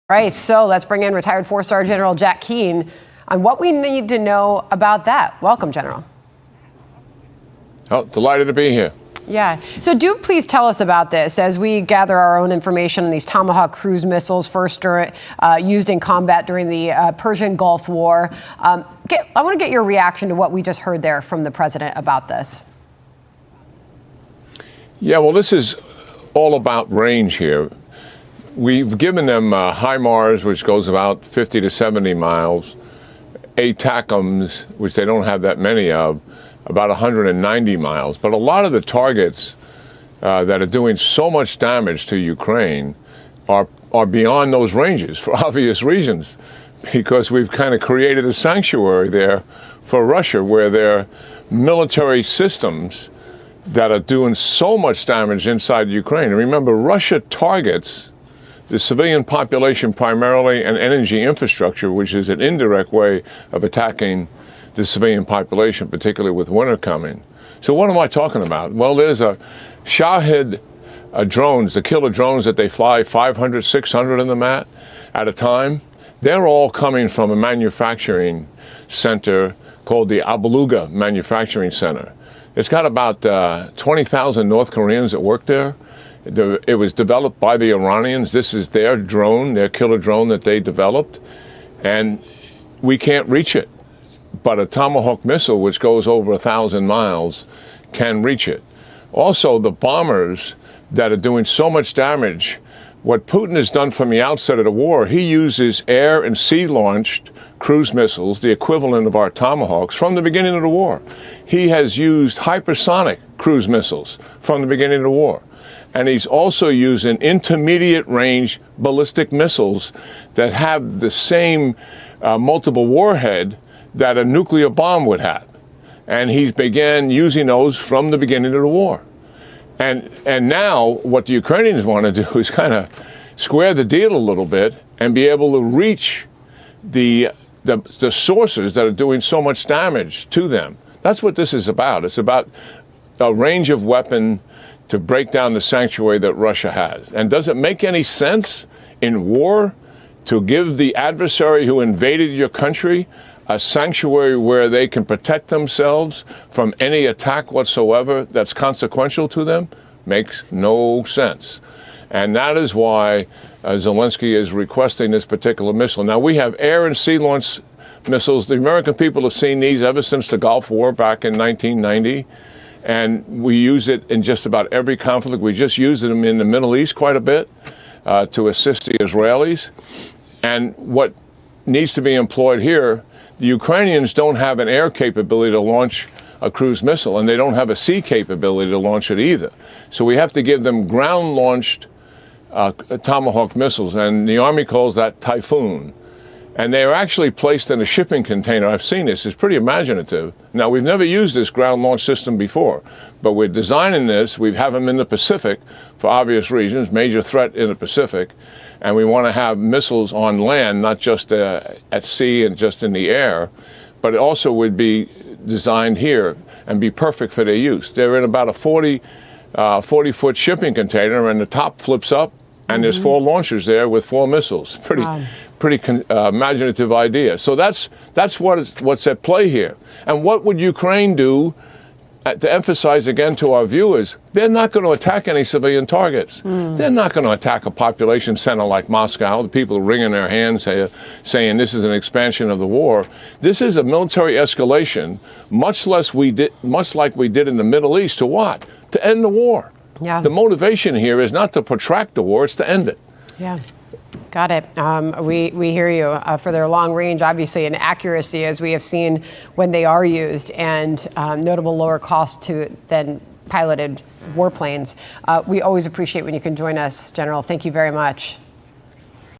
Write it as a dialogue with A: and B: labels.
A: All right, so let's bring in retired four-star General Jack Keane on what we need to know about that. Welcome, General.
B: Oh, delighted to be here.
A: Yeah. So do please tell us about this as we gather our own information on these Tomahawk cruise missiles first used in combat during the Persian Gulf War. I want to get your reaction to what we just heard there from the president about this.
B: Yeah, well, this is all about range here. We've given them HIMARS, which goes about 50 to 70 miles, ATACMS, which they don't have that many of, about 190 miles. But a lot of the targets that are doing so much damage to Ukraine are beyond those ranges for obvious reasons, because we've kind of created a sanctuary there for Russia, where their military systems that are doing so much damage inside Ukraine. And remember, Russia targets the civilian population primarily and energy infrastructure, which is an indirect way of attacking the civilian population, particularly with winter coming. So what am I talking about? Well, there's a Shahed drones, the killer drones that they fly, 500, 600 of them at a time. They're all coming from a manufacturing center called the Abaluga Manufacturing Center. It's got about 20,000 North Koreans that work there. It was developed by the Iranians. This is their drone, their killer drone that they developed, and we can't reach it. But a Tomahawk missile, which goes over 1,000 miles, can reach it. Also, the bombers that are doing so much damage, what Putin has done from the outset of the war, he uses air and sea-launched cruise missiles, the equivalent of our Tomahawks, from the beginning of the war. He has used hypersonic cruise missiles from the beginning of the war. And he's also using intermediate range ballistic missiles that have the same multiple warhead that a nuclear bomb would have. And he's began using those from the beginning of the war. And now what the Ukrainians want to do is kind of square the deal a little bit and be able to reach the sources that are doing so much damage to them. That's what this is about. It's about a range of weapon to break down the sanctuary that Russia has. And does it make any sense in war to give the adversary who invaded your country a sanctuary where they can protect themselves from any attack whatsoever that's consequential to them? Makes no sense. And that is why Zelensky is requesting this particular missile. Now, we have air and sea launch missiles. The American people have seen these ever since the Gulf War back in 1990. And we use it in just about every conflict. We just used them in the Middle East quite a bit to assist the Israelis. And what needs to be employed here, the Ukrainians don't have an air capability to launch a cruise missile, and they don't have a sea capability to launch it either. So we have to give them ground-launched Tomahawk missiles, and the Army calls that Typhoon. And they are actually placed in a shipping container. I've seen this. It's pretty imaginative. Now, we've never used this ground launch system before, but we're designing this. We have them in the Pacific for obvious reasons, major threat in the Pacific. And we want to have missiles on land, not just at sea and just in the air, but it also would be designed here and be perfect for their use. They're in about a 40-foot shipping container, and the top flips up, and there's 4 launchers there with 4 missiles. Pretty imaginative idea. So that's what's at play here. And what would Ukraine do? To emphasize again to our viewers, they're not going to attack any civilian targets. They're not going to attack a population center like Moscow. The people are wringing their hands saying this is an expansion of the war. This is a military escalation, much like we did in the Middle East. To what? To end the war.
A: Yeah.
B: The motivation here is not to protract the war, it's to end it.
A: Yeah. Got it. We hear you for their long range, obviously, and accuracy, as we have seen when they are used, and notable lower cost than piloted warplanes. We always appreciate when you can join us, General. Thank you very much.